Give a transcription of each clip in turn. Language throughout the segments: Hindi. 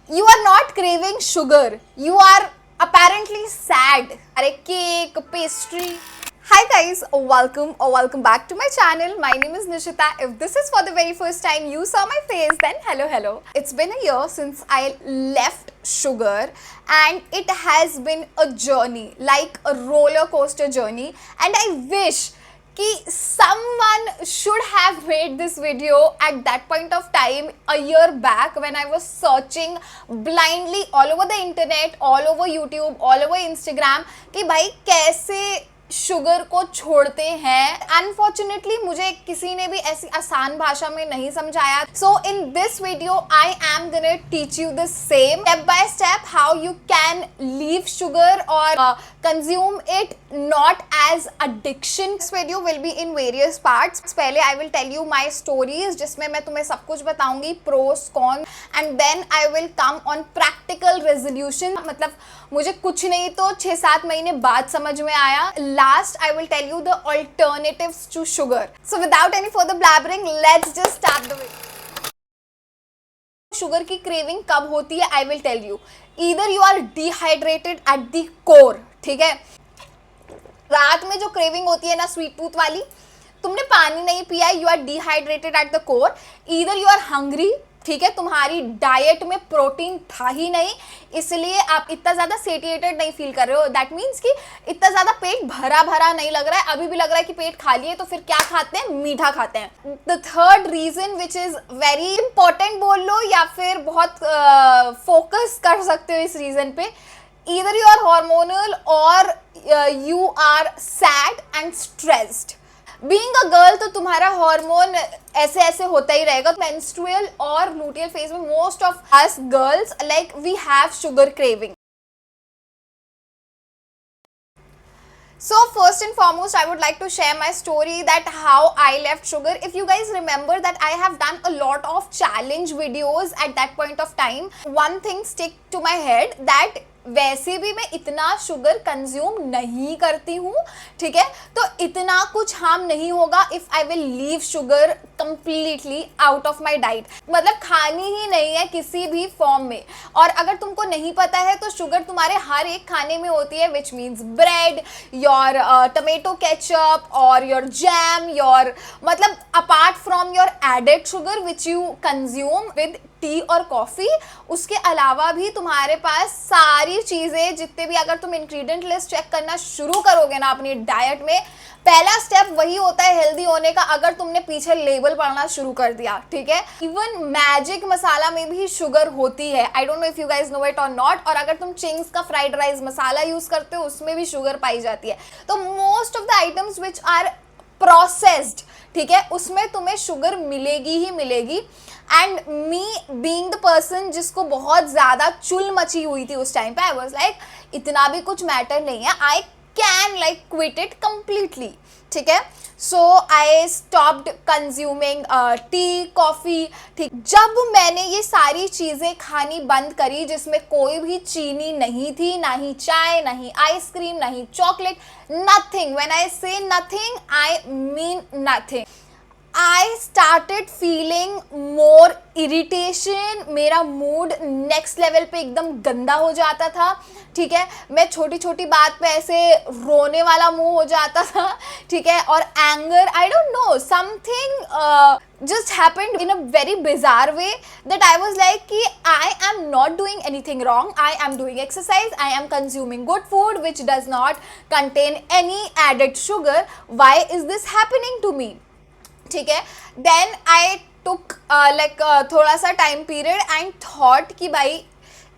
You are not craving sugar. You are apparently sad. अरे cake, pastry. Hi guys, welcome back to my channel. My name is Nishita. If this is for the very first time you saw my face, then hello. It's been a year since I left sugar and it has been a journey, like a roller coaster journey, and I wish कि someone should have made this video at that point of time a year back when I was searching blindly all over the internet, all over YouTube, all over Instagram कि भाई कैसे शुगर को छोड़ते हैं. अनफॉर्चुनेटली मुझे किसी ने भी ऐसी आसान भाषा में नहीं समझाया. So in this video I am gonna teach you the same step by step how you can leave sugar और consume it not as addiction. This video will be in various parts. पहले I will tell you my stories जिसमें मैं तुम्हें सब कुछ बताऊंगी, pros con, and then I will come on practical resolution. मतलब मुझे कुछ नहीं तो 6-7 महीने बाद समझ में आया. Last, I will tell you the alternatives to sugar. So without any further blabbering, let's just start the video. Sugar की क्रेविंग कब होती है? I will tell you. Either you are dehydrated at the core, ठीक है? रात में जो क्रेविंग होती है ना स्वीट टूथ वाली, तुमने पानी नहीं पिया, you are dehydrated at the core. Either you are hungry, ठीक है, तुम्हारी डाइट में प्रोटीन था ही नहीं, इसलिए आप इतना ज़्यादा सेटिएटेड नहीं फील कर रहे हो. दैट मीन्स कि इतना ज़्यादा पेट भरा भरा नहीं लग रहा है. अभी भी लग रहा है कि पेट खाली है, तो फिर क्या खाते हैं? मीठा खाते हैं. The third reason which is very important बोल लो या फिर बहुत फोकस कर सकते हो इस रीज़न पे. ईदर यू आर हार्मोनल और you are sad and stressed. Being a girl तो तुम्हारा हार्मोन ऐसे ऐसे होता ही रहेगा. मेंस्ट्रुअल और लूटियल फेज में most of us girls like we have sugar craving. So first and foremost, I would like to share my story that how I left sugar. If you guys remember that I have done a lot of challenge videos at that point of time. One thing stick to my head that वैसे भी मैं इतना शुगर कंज्यूम नहीं करती हूँ, ठीक है, तो इतना कुछ हार्म नहीं होगा if I will leave sugar completely out of my diet. मतलब खानी ही नहीं है किसी भी फॉर्म में. और अगर तुमको नहीं पता है तो शुगर तुम्हारे हर एक खाने में होती है, which means bread, your tomato ketchup और योर जैम, योर मतलब apart from your added sugar which you consume with tea और कॉफ़ी, उसके अलावा भी तुम्हारे पास सारी चीज़ें जितने भी, अगर तुम इंग्रेडिएंट लिस्ट चेक करना शुरू करोगे ना अपनी डाइट में, पहला स्टेप वही होता है हेल्दी होने का. अगर तुमने पीछे लेबल पढ़ना शुरू कर दिया, ठीक है. इवन मैजिक मसाला में भी शुगर होती है. I don't know if you guys know it और नॉट. और अगर तुम चिंग्स का फ्राइड राइस मसाला यूज करते हो उसमें भी शुगर पाई जाती है. तो most of the items which are processed, ठीक है, उसमें तुम्हें शुगर मिलेगी ही मिलेगी. And me being the person जिसको बहुत ज़्यादा चुल मची हुई थी उस टाइम पे, आई वॉज लाइक इतना भी कुछ मैटर नहीं है, I can like quit it completely, ठीक है. So I stopped consuming tea coffee, ठीक. जब मैंने ये सारी चीज़ें खानी बंद करी जिसमें कोई भी चीनी नहीं थी, ना ही चाय, ना ही आइसक्रीम, ना ही चॉकलेट, नथिंग. व्हेन आई से nothing I mean nothing. I started feeling more irritation. मेरा मूड नेक्स्ट लेवल पे एकदम गंदा हो जाता था, ठीक है. मैं छोटी छोटी बात पे ऐसे रोने वाला मुंह हो जाता था, ठीक है. और anger, I don't no, something just happened in a very bizarre way that I was like कि I am not doing anything wrong. I am doing exercise. I am consuming good food which does not contain any added sugar. Why is this happening to me? ठीक है. देन आई टुक लाइक थोड़ा सा टाइम पीरियड एंड थॉट कि भाई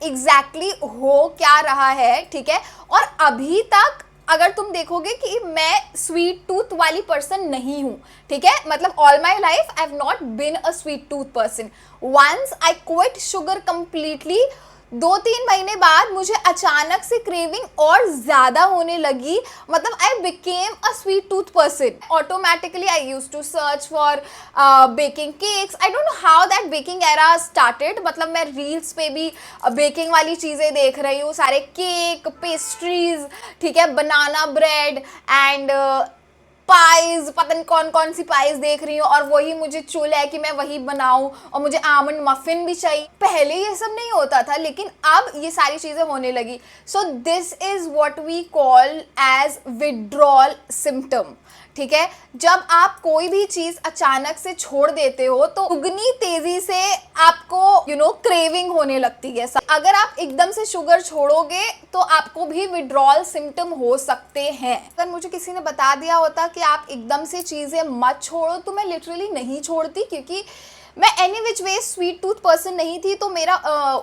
एग्जैक्टली हो क्या रहा है, ठीक है. और अभी तक अगर तुम देखोगे कि मैं स्वीट टूथ वाली पर्सन नहीं हूँ, ठीक है. मतलब all my life I have not been a sweet tooth person. Once I quit sugar completely, 2-3 महीने बाद मुझे अचानक से क्रेविंग और ज़्यादा होने लगी. मतलब I became a sweet tooth person. Automatically I use to search for baking cakes. I don't know how that baking era started. मतलब मैं रील्स पे भी बेकिंग वाली चीज़ें देख रही हूँ, सारे केक, पेस्ट्रीज, ठीक है, बनाना ब्रेड एंड पाइज, पता नहीं कौन कौन सी पाइज देख रही हूँ और वही मुझे चुल है कि मैं वही बनाऊं, और मुझे आमंड मफिन भी चाहिए। पहले ये सब नहीं होता था, लेकिन अब ये सारी चीज़ें होने लगी। So this is what we call as withdrawal symptom. ठीक है, जब आप कोई भी चीज़ अचानक से छोड़ देते हो तो उगनी तेजी से आपको क्रेविंग होने लगती है। अगर आप एकदम से शुगर छोड़ोगे तो आपको भी विड्रॉल सिम्टम हो सकते हैं। अगर मुझे किसी ने बता दिया होता कि आप एकदम से चीज़ें मत छोड़ो तो मैं लिटरली नहीं छोड़ती, क्योंकि मैं any which way sweet tooth person नहीं थी, तो मेरा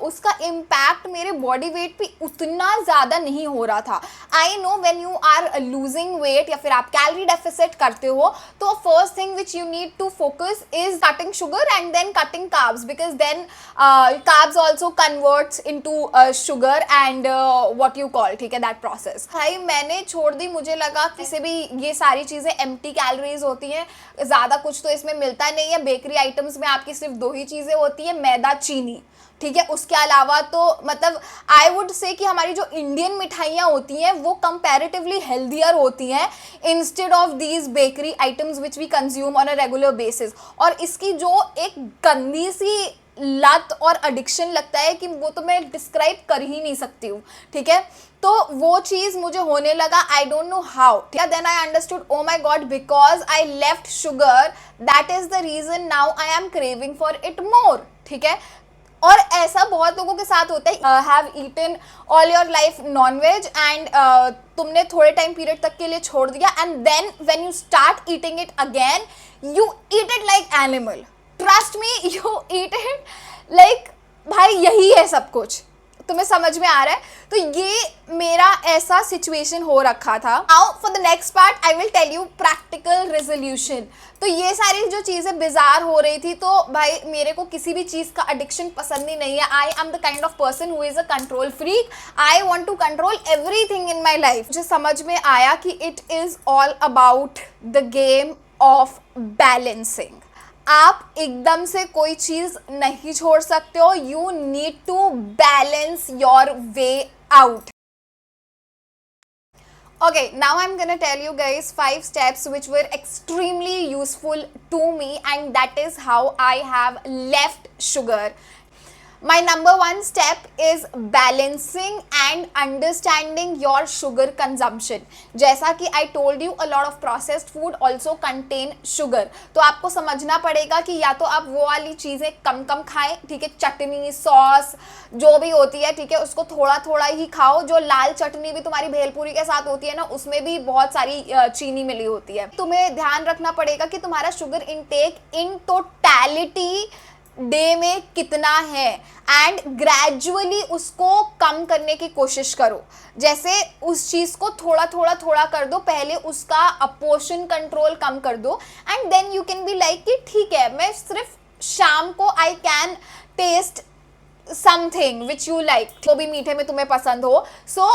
उसका इम्पैक्ट मेरे बॉडी वेट पे उतना ज़्यादा नहीं हो रहा था। I know when you are losing weight या फिर आप कैलोरी डेफिसिट करते हो तो first thing which you need to focus is cutting sugar and then cutting carbs, because then carbs also converts into sugar and what you call, ठीक है, दैट प्रोसेस। भाई मैंने छोड़ दी, मुझे लगा किसी भी ये सारी चीज़ें एम्प्टी कैलोरीज होती हैं, ज़्यादा कुछ तो इसमें मिलता नहीं है। बेकरी आइटम्स में आपकी सिर्फ 2 ही चीज़ें होती है, मैदा, चीनी, ठीक है। उसके अलावा तो मतलब आई वुड से कि हमारी जो इंडियन मिठाइयाँ होती हैं वो कंपैरेटिवली हेल्दियर होती हैं instead of these bakery items which we consume on a regular basis. और इसकी जो एक गंदी सी लत और एडिक्शन लगता है कि वो तो मैं डिस्क्राइब कर ही नहीं सकती हूँ, ठीक है। तो वो चीज़ मुझे होने लगा, I don't know how. Then I understood, oh my god, because I left sugar, that is the reason now I am craving for it more, ठीक है। और ऐसा बहुत लोगों के साथ होता है, have eaten all your life non veg and तुमने थोड़े टाइम पीरियड तक के लिए छोड़ दिया and then when you start eating it again you eat it like animal. Trust me, you eat it like, भाई यही है सब कुछ। तुम्हें समझ में आ रहा है? तो ये मेरा ऐसा सिचुएशन हो रखा था। Now for the next part I will tell you practical resolution. तो ये सारी जो चीज़ें बिजार हो रही थी, तो भाई मेरे को किसी भी चीज़ का एडिक्शन पसंद ही नहीं है। I am the kind of person who is a control freak. I want to control everything in my life. मुझे समझ में आया कि it is all about the game of balancing. आप एकदम से कोई चीज़ नहीं छोड़ सकते हो, you need to balance your way out. Okay, now I'm gonna tell you guys 5 steps which were extremely useful to me, and that is how I have left sugar. My number 1 step is balancing and understanding your sugar consumption. जैसा कि I told you, a lot of processed food also contain sugar. तो आपको समझना पड़ेगा कि या तो आप वो वाली चीज़ें कम कम खाएं, ठीक है, चटनी, सॉस जो भी होती है, ठीक है, उसको थोड़ा थोड़ा ही खाओ। जो लाल चटनी भी तुम्हारी भेलपूरी के साथ होती है ना, उसमें भी बहुत सारी चीनी मिली होती है। तुम्हें ध्यान रखना पड़ेगा कि तुम्हारा sugar intake in totality day में कितना है एंड ग्रेजुअली उसको कम करने की कोशिश करो। जैसे उस चीज़ को थोड़ा थोड़ा थोड़ा कर दो, पहले उसका पोर्शन कंट्रोल कम कर दो and then you can be like कि ठीक है, मैं सिर्फ शाम को I can taste something which you like, जो भी मीठे में तुम्हें पसंद हो। So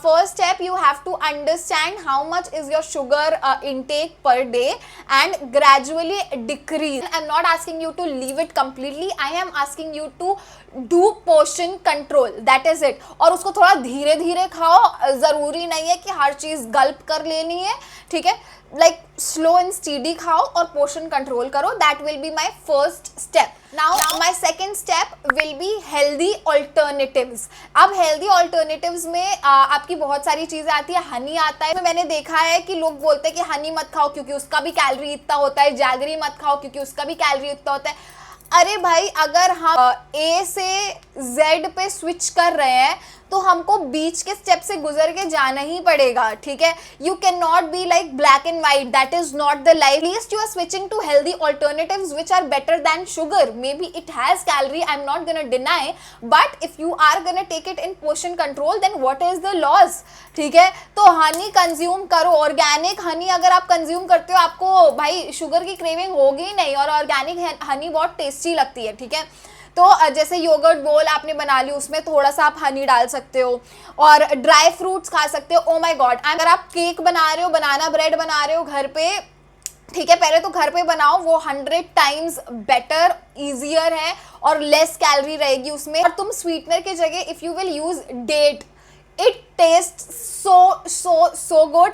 first step, you have to understand how much is your sugar intake per day and gradually decrease. I am not asking you to leave it completely, I am asking you to do portion control, that is it. और उसको थोड़ा धीरे धीरे खाओ, ज़रूरी नहीं है कि हर चीज़ गल्प कर लेनी है, ठीक है। लाइक स्लो एंड स्टीडी खाओ और पोर्शन कंट्रोल करो, that will be my first step. Now my second step will be healthy alternatives. अब हेल्दी ऑल्टरनेटिव्स में आपकी बहुत सारी चीज़ें आती है। हनी आता है, मैंने देखा है कि लोग बोलते हैं कि हनी मत खाओ क्योंकि उसका भी कैलोरी इतना होता है, जैगरी मत खाओ क्योंकि उसका भी कैलोरी इतना होता है। अरे भाई, अगर हम ए से जेड पे स्विच कर रहे हैं तो हमको बीच के स्टेप से गुजर के जाना ही पड़ेगा, ठीक है। You can not be like black and white, that is not the life. Least you are switching to healthy alternatives which are better than sugar. May be it has calorie, I am not gonna deny, but if you are gonna take it in portion control then what is the loss, ठीक है। तो हनी कंज्यूम करो, ऑर्गेनिक हनी अगर आप कंज्यूम करते हो आपको भाई शुगर की क्रेविंग होगी ही नहीं, और ऑर्गेनिक हनी बहुत टेस्टी लगती है, ठीक है। तो जैसे योगर्ट बोल आपने बना ली, उसमें थोड़ा सा आप हनी डाल सकते हो और ड्राई फ्रूट्स खा सकते हो। ओ माय गॉड, अगर आप केक बना रहे हो, बनाना ब्रेड बना रहे हो घर पे, ठीक है, पहले तो घर पे बनाओ, वो 100 टाइम्स बेटर, ईजियर है और लेस कैलोरी रहेगी उसमें। और तुम स्वीटनर की जगह if you will use date, it taste so good.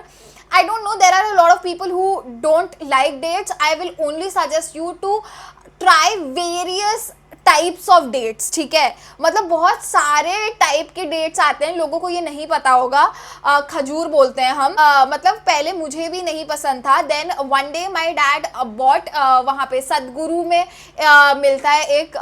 I don't know, there are a lot of people who don't like dates. I will only suggest you to try various types of dates, ठीक है। मतलब बहुत सारे टाइप के डेट्स आते हैं, लोगों को ये नहीं पता होगा। खजूर बोलते हैं हम। मतलब पहले मुझे भी नहीं पसंद था। Then one day my dad bought, वहाँ पे सदगुरु में मिलता है एक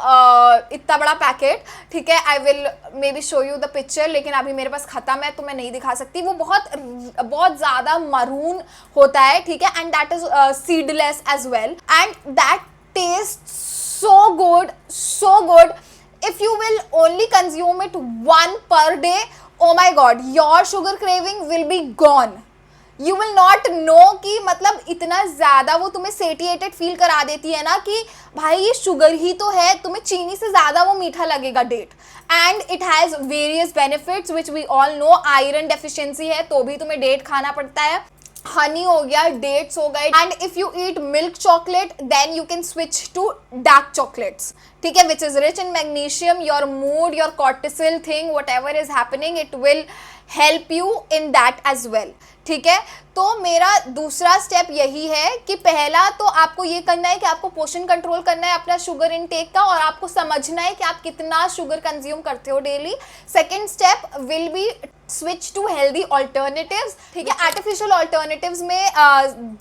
इतना बड़ा पैकेट, ठीक है। I will may be show you the picture, लेकिन अभी मेरे पास ख़त्म है तो मैं नहीं दिखा सकती। वो बहुत ज़्यादा मरून होता है, ठीक है, and that is seedless as well, and that taste so good. If you will only consume it one per day, oh my god, your sugar craving will be gone. You will not know कि मतलब इतना ज़्यादा वो तुम्हें satiated फील करा देती है ना कि भाई ये शुगर ही तो है, तुम्हें चीनी से ज़्यादा वो मीठा लगेगा date. And it has various benefits which we all know. Iron deficiency है तो भी तुम्हें डेट खाना पड़ता है। हनी हो गया, डेट्स हो गए, and if you eat milk chocolate then you can switch to dark chocolates, ठीक है, which is rich in magnesium. Your mood, your cortisol thing, whatever is happening, it will help you in that as well, ठीक है। तो मेरा दूसरा स्टेप यही है कि पहला तो आपको ये करना है कि आपको पोर्शन कंट्रोल करना है अपना शुगर इनटेक का, और आपको समझना है कि आप कितना शुगर कंज्यूम करते हो daily. Second step will be switch to healthy alternatives, ठीक है। आर्टिफिशियल ऑल्टरनेटिव्स में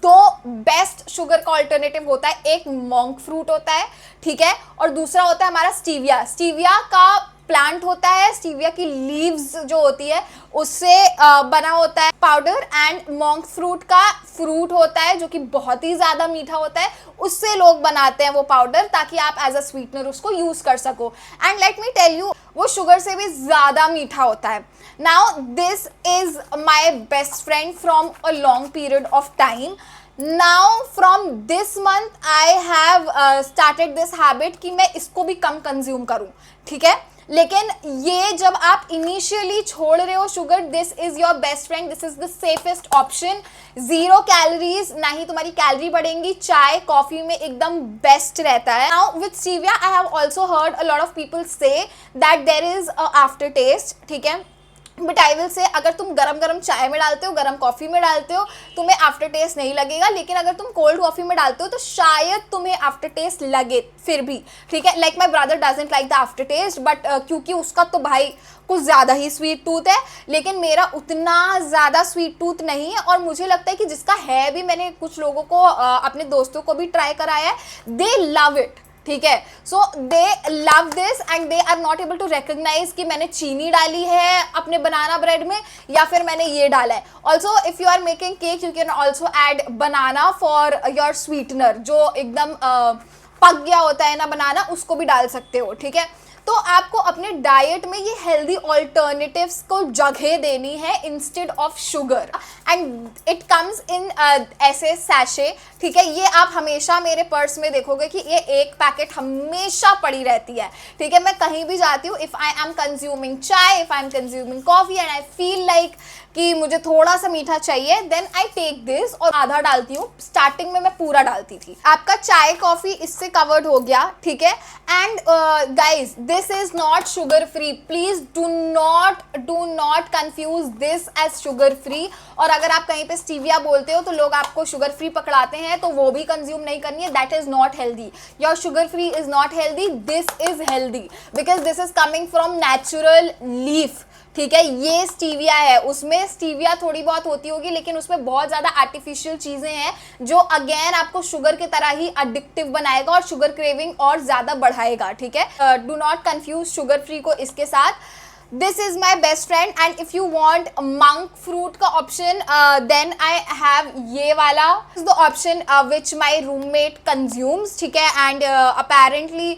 दो बेस्ट शुगर का ऑल्टरनेटिव होता है, एक मॉन्क फ्रूट होता है, ठीक है, और दूसरा होता है हमारा स्टीविया। स्टीविया का प्लांट होता है, स्टीविया की लीव्स जो होती है उससे बना होता है पाउडर, एंड मॉन्क फ्रूट का फ्रूट होता है जो कि बहुत ही ज़्यादा मीठा होता है, उससे लोग बनाते हैं वो पाउडर ताकि आप एज अ स्वीटनर उसको यूज़ कर सको। And let me tell you, वो शुगर से भी ज़्यादा मीठा होता है। Now this is my best friend from a long period of time. Now from this month I have started this habit कि मैं इसको भी कम कंज्यूम करूँ, ठीक है। लेकिन ये जब आप इनिशियली छोड़ रहे हो sugar, this is your best friend, this is the safest option. 0 calories, ना ही तुम्हारी कैलोरी बढ़ेंगी। चाय कॉफी में एकदम बेस्ट रहता है। Now with stevia I have also heard a lot of people से that there is a after taste, ठीक है, बट आई विल से अगर तुम गरम गरम चाय में डालते हो, गरम कॉफ़ी में डालते हो, तुम्हें आफ्टर टेस्ट नहीं लगेगा। लेकिन अगर तुम कोल्ड कॉफ़ी में डालते हो तो शायद तुम्हें आफ्टर टेस्ट लगे फिर भी, ठीक है। Like my brother doesn't like the after taste, but क्योंकि उसका तो भाई कुछ ज़्यादा ही स्वीट टूथ है, लेकिन मेरा उतना ज़्यादा स्वीट टूथ नहीं है। और मुझे लगता है कि जिसका है भी, मैंने कुछ लोगों को अपने दोस्तों को भी ट्राई कराया है, दे लव इट, ठीक है। So they love this and they are not able to recognise कि मैंने चीनी डाली है अपने बनाना ब्रेड में या फिर मैंने ये डाला है। Also if you are making cake you can also add banana for your sweetener, जो एकदम पक गया होता है ना बनाना, उसको भी डाल सकते हो, ठीक है। तो आपको अपने डाइट में ये हेल्दी ऑल्टरनेटिव्स को जगह देनी है instead of sugar, and it comes in ऐसे सैशे, ठीक है। ये आप हमेशा मेरे पर्स में देखोगे कि ये एक पैकेट हमेशा पड़ी रहती है, ठीक है। मैं कहीं भी जाती हूँ, इफ़ आई एम कंज्यूमिंग चाय, if I am consuming coffee and I feel like कि मुझे थोड़ा सा मीठा चाहिए, देन आई टेक दिस और आधा डालती हूँ। स्टार्टिंग में मैं पूरा डालती थी। आपका चाय कॉफ़ी इससे कवर्ड हो गया, ठीक है। And guys, this is not sugar free, please do not confuse this as sugar free. और अगर आप कहीं पे स्टीविया बोलते हो तो लोग आपको शुगर फ्री पकड़ाते हैं, तो वो भी कंज्यूम नहीं करनी है। That is not healthy, your sugar free is not healthy, this is healthy because this is coming from natural leaf, ठीक है। ये स्टीविया है, उसमें स्टीविया थोड़ी बहुत होती होगी, लेकिन उसमें बहुत ज़्यादा आर्टिफिशियल चीज़ें हैं जो अगेन आपको शुगर की तरह ही अडिक्टिव बनाएगा और शुगर क्रेविंग और ज़्यादा बढ़ाएगा, ठीक है। Do not confuse sugar free को इसके साथ। This is my best friend, and if you want monk fruit का ऑप्शन देन आई हैव ये वाला is the option which my roommate consumes, ठीक है। एंड अपेरेंटली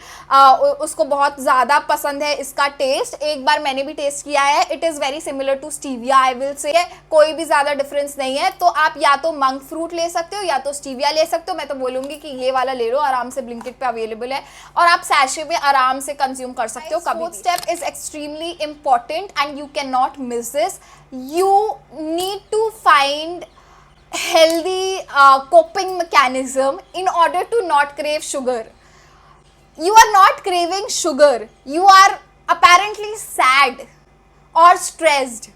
उसको बहुत ज़्यादा पसंद है इसका टेस्ट। एक बार मैंने भी टेस्ट किया है, it is very similar to stevia, I will say कोई भी ज़्यादा डिफरेंस नहीं है। तो आप या तो मंक फ्रूट ले सकते हो या तो स्टीविया ले सकते हो। मैं तो बोलूँगी कि ये वाला ले लो, आराम से ब्लिंकिट पे अवेलेबल है और आप सैशे में आराम से कंज्यूम कर सकते हो कभी। Fourth step is extremely important and you cannot miss this. You need to find healthy coping mechanism in order to not crave sugar. You are not craving sugar, you are apparently sad or stressed.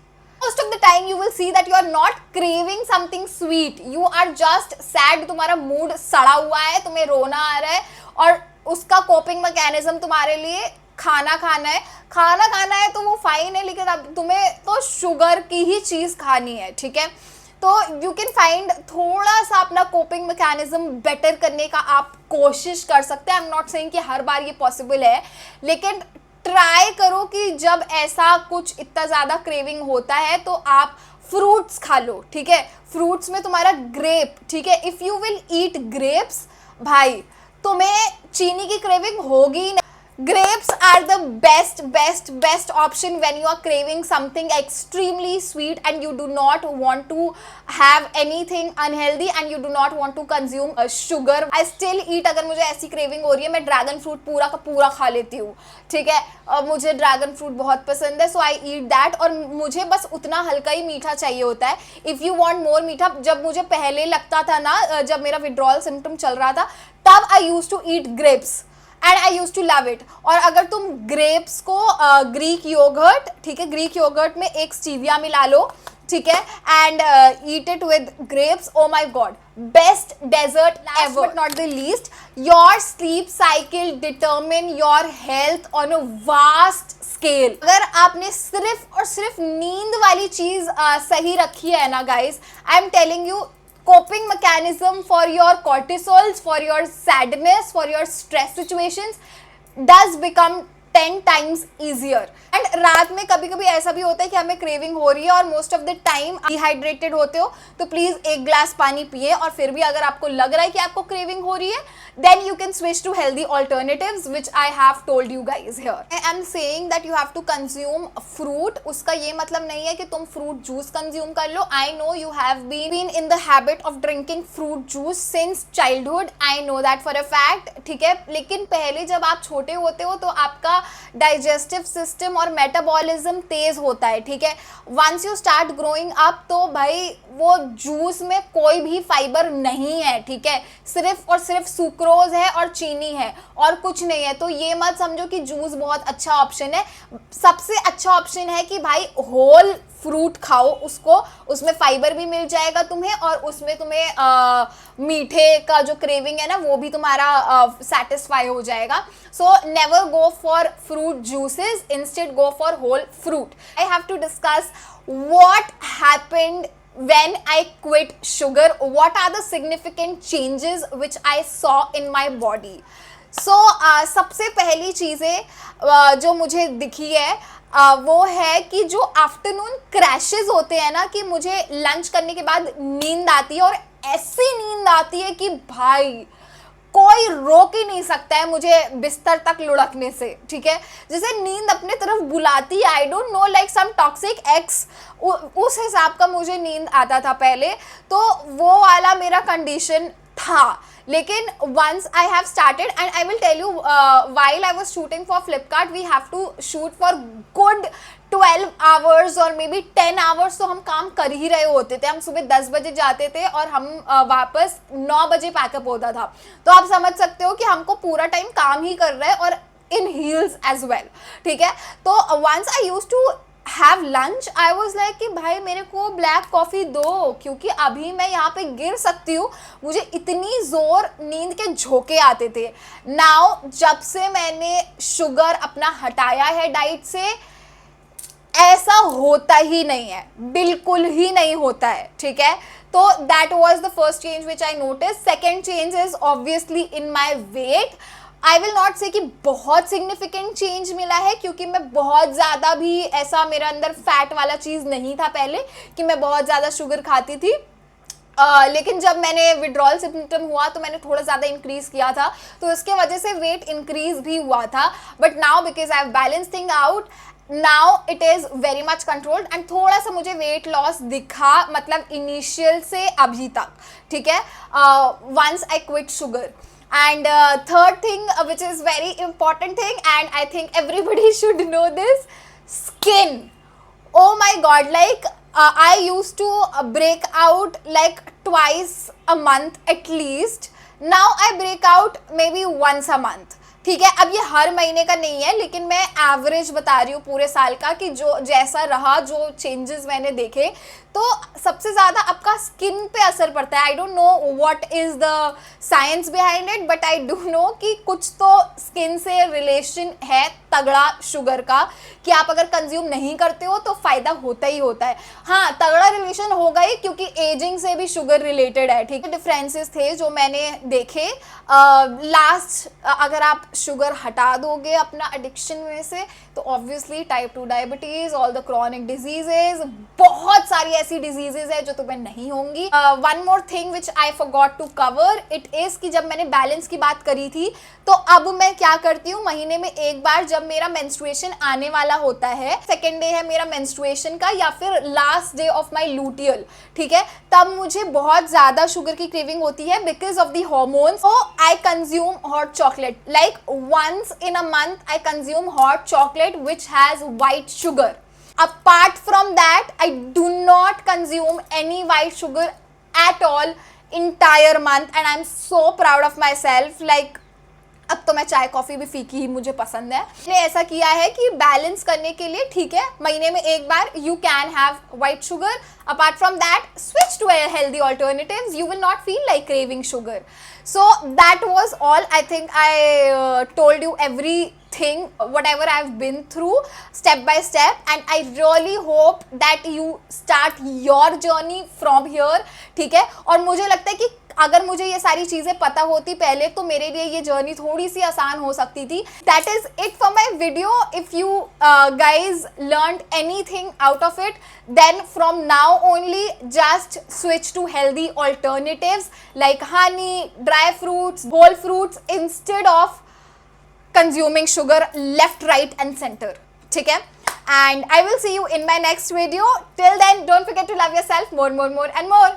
most of the time you will see that you are not craving something sweet, you are just sad, तुम्हारा मूड सड़ा हुआ है, तुम्हें रोना आ रहा है और उसका कोपिंग मैकेनिज्म तुम्हारे लिए खाना खाना है। खाना खाना है तो वो फाइन है, लेकिन अब तुम्हें तो शुगर की ही चीज़ खानी है, ठीक है। तो यू कैन फाइंड थोड़ा सा अपना कोपिंग मैकेनिज्म बेटर करने का आप कोशिश कर सकते हैं। आई एम नॉट सेइंग कि हर बार ये पॉसिबल है, लेकिन ट्राई करो कि जब ऐसा कुछ इतना ज़्यादा क्रेविंग होता है तो आप फ्रूट्स खा लो, ठीक है। फ्रूट्स में तुम्हारा ग्रेप, ठीक है, if you will eat grapes, भाई तुम्हें चीनी की क्रेविंग होगी नहीं। Grapes are the best option when you are craving something extremely sweet and you do not want to have anything unhealthy and you do not want to consume sugar. I still eat, अगर मुझे ऐसी craving हो रही है मैं ड्रैगन फ्रूट पूरा का पूरा खा लेती हूँ, ठीक है। मुझे ड्रैगन फ्रूट बहुत पसंद है, so I eat that, और मुझे बस उतना हल्का ही मीठा चाहिए होता है। If you want more मीठा, जब मुझे पहले लगता था ना, जब मेरा विड्रॉल सिम्टम चल रहा था, तब I used to eat grapes and I use to love it. और अगर तुम ग्रेप्स को ग्रीक योगर्ट, ठीक है, ग्रीक योगर्ट में एक स्टीविया मिला लो, ठीक है, and eat it with grapes, oh my god, best dessert ever. But not the least, your sleep cycle determine your health on a vast scale. अगर आपने सिर्फ और सिर्फ नींद वाली चीज सही रखी है ना guys, I am telling you, coping mechanism for your cortisols, for your sadness, for your stress situations does become 10 times easier. And रात में कभी कभी ऐसा भी होता है कि हमें क्रेविंग हो रही है और most of the time dehydrated होते हो, तो प्लीज एक ग्लास पानी पिए। और फिर भी अगर आपको लग रहा है कि आपको क्रेविंग हो रही है, then you can switch to healthy alternatives which I have told you guys here. I am saying that you have to consume fruit. उसका ये मतलब नहीं है कि तुम फ्रूट जूस कंज्यूम कर लो। I know you have been in the habit of drinking fruit juice since childhood, I know that for a fact, ठीक है। लेकिन पहले जब आप छोटे होते हो तो आपका डाइजेस्टिव सिस्टम और मेटाबॉलिज्म तेज होता है, ठीक है। Once you start growing up, तो भाई वो जूस में कोई भी फाइबर नहीं है, ठीक है, सिर्फ और सिर्फ सुक्रोज है और चीनी है और कुछ नहीं है। तो ये मत समझो कि जूस बहुत अच्छा ऑप्शन है। सबसे अच्छा ऑप्शन है कि भाई होल फ्रूट खाओ, उसमें फाइबर भी मिल जाएगा तुम्हें और उसमें तुम्हें मीठे का जो क्रेविंग है ना वो भी तुम्हारा सेटिस्फाई हो जाएगा। So never go for fruit juices, instead go for whole fruit. I have to discuss what happened when I quit sugar, what are the significant changes which I saw in my body. So सबसे पहली चीज़ें जो मुझे दिखी है वो है कि जो आफ्टरनून क्रैशेस होते हैं ना, कि मुझे लंच करने के बाद नींद आती है और ऐसी नींद आती है कि भाई कोई रोक ही नहीं सकता है मुझे बिस्तर तक लुढ़कने से, ठीक है। जैसे नींद अपने तरफ बुलाती है, I don't know, like some toxic ex, उस हिसाब का मुझे नींद आता था पहले, तो वो वाला मेरा कंडीशन था। लेकिन once I have started, and I will tell you, while I was shooting for Flipkart, we have to shoot for good 12 hours और मे बी 10 आवर्स, तो हम काम कर ही रहे होते थे। हम सुबह 10 बजे जाते थे और हम वापस 9 बजे पैकअप होता था। तो आप समझ सकते हो कि हमको पूरा टाइम काम ही कर रहे हैं और इन हील्स एज वेल, ठीक है। तो once I used to have lunch, I was like कि भाई मेरे को ब्लैक कॉफ़ी दो, क्योंकि अभी मैं यहाँ पे गिर सकती हूँ। मुझे इतनी ज़ोर नींद के झोंके आते थे। नाउ जब से मैंने शुगर अपना हटाया है डाइट से, ऐसा होता ही नहीं है, बिल्कुल ही नहीं होता है, ठीक है। तो that was the first change which I notice. Second change is obviously in my weight. I will not से कि बहुत सिग्निफिकेंट चेंज मिला है, क्योंकि मैं बहुत ज़्यादा भी ऐसा मेरे अंदर फैट वाला चीज़ नहीं था पहले कि मैं बहुत ज़्यादा शुगर खाती थी। लेकिन जब मैंने विड्रॉल सिम्टम हुआ तो मैंने थोड़ा ज़्यादा इंक्रीज़ किया था, तो इसके वजह से वेट इंक्रीज भी हुआ था। But now because I have balance thing out, now it is very much controlled and थोड़ा सा मुझे वेट लॉस दिखा, मतलब इनिशियल से अभी तक, ठीक है, once I quit sugar. And third thing, which is very important thing, and I think everybody should know this, skin. Oh my god, like I used to break out like twice a month at least. Now I break out maybe once a month, ठीक है। अब ये हर महीने का नहीं है, लेकिन मैं एवरेज बता रही हूँ पूरे साल का कि जो जैसा रहा, जो चेंजेस मैंने देखे, तो सबसे ज़्यादा आपका स्किन पे असर पड़ता है। I don't know what is the science behind it, but I do know कि कुछ तो स्किन से रिलेशन है तगड़ा शुगर का, कि आप अगर कंज्यूम नहीं करते हो तो फ़ायदा होता ही होता है। हाँ, तगड़ा रिलेशन होगा ही, क्योंकि एजिंग से भी शुगर रिलेटेड है, ठीक है। डिफरेंसेस थे जो मैंने देखे। लास्ट अगर आप शुगर हटा दोगे अपना एडिक्शन में से, तो obviously type 2 diabetes, all the chronic diseases, बहुत सारी ऐसी डिजीजेज है जो तुम्हें नहीं होंगी। One more thing which I forgot to cover it is कि जब मैंने बैलेंस की बात करी थी, तो अब मैं क्या करती हूँ, महीने में एक बार जब मेरा मेंस्ट्रुएशन आने वाला होता है, सेकेंड डे है मेरा मेंस्ट्रुएशन का या फिर last day of my luteal, ठीक है, तब मुझे बहुत ज़्यादा शुगर की क्रेविंग होती है because of the hormones. So I consume hot chocolate, like once in a month I consume hot chocolate which has white sugar. Apart from that, I do not consume any white sugar at all entire month, and I'm so proud of myself. Like, अब तो मैं चाय कॉफ़ी भी फीकी ही मुझे पसंद है। मैंने ऐसा किया है कि बैलेंस करने के लिए, ठीक है, महीने में एक बार you can have white sugar, apart from that switch to healthy alternatives, you will not feel like craving sugar. So that was all. I think I told you everything, whatever I've been through step by step, and I really hope that you start your journey from here, ठीक है। और मुझे लगता है कि अगर मुझे ये सारी चीज़ें पता होती पहले, तो मेरे लिए ये जर्नी थोड़ी सी आसान हो सकती थी। That is it for my video. If you guys learned anything out of it, then from now only just switch to healthy alternatives like honey, dry fruits, whole fruits, instead of consuming sugar left, right and center, ठीक है। And I will see you in my next video. Till then, don't forget to love yourself more and more.